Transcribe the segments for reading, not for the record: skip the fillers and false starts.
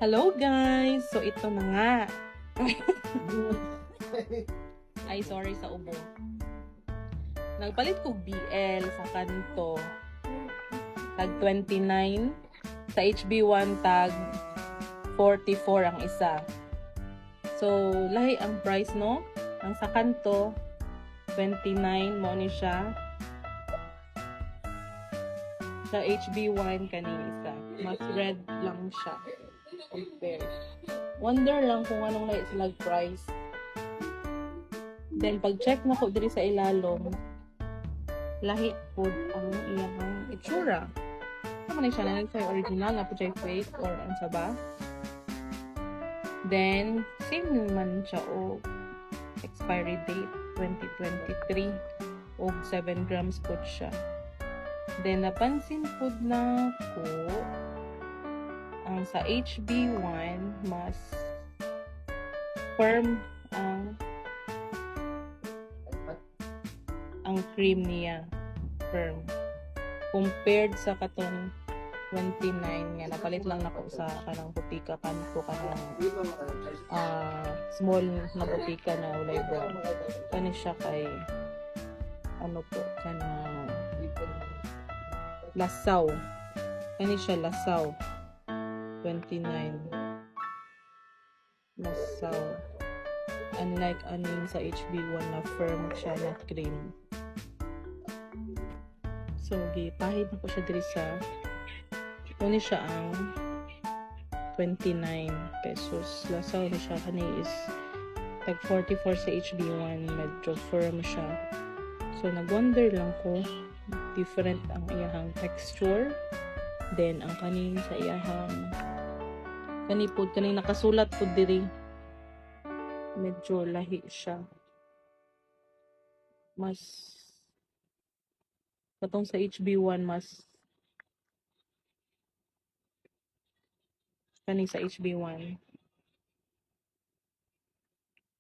Hello guys! So ito na nga. Ay, sorry sa ubo. Nagpalit ko BL sa kanto. Tag 29. Sa HB1 tag 44 ang isa. So, lahi ang price, no? Ang sa kanto, 29 mo ni siya. Sa HB1 kanina isa. Mas red lang siya. Compare. Wonder lang kung anong lahi sila price. Then, pag-check na ko diri sa ilalong, lahi po ang iyang itsura. Ano man siya na sa original na po siya fake or ano sa ba? Then, same naman siya o expiry date 2023 o 7 grams po siya. Then, napansin po na ko ang sa HB1 mas firm ang cream niya, firm, compared sa katong 29 nga napalit lang nako sa kanang butika kanto kanang small na butika na ulay brown. Kani siya kay ano po kanang lasaw. Kani siya lasaw 29 lasaw. Unlike aning sa HB1 na firm siya na cream. So, gipahid na ko siya diri sa uni siya ang 29 pesos. Lasaw na siya. Kani is tag 44 sa HB1. Medyo firm siya. So, nag-wonder lang ko different ang iyahang texture. Then, ang kanin sa iyahang kanipod. Kaning nakasulat po diri. Medyo lahi siya. Mas katong sa HB1 mas kani sa HB1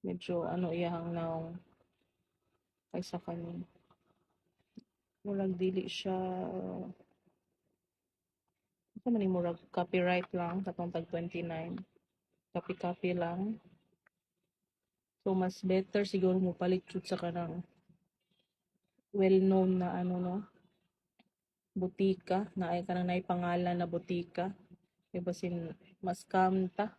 medyo ano iyahang naong kaysa kani murag dili siya ito man murag copyright lang katong tag 29 copy lang. So mas better siguro mo palit jud sa kanang well known na ano no butika na ay kanang nay pangalan na butika. Iba sin mas kamta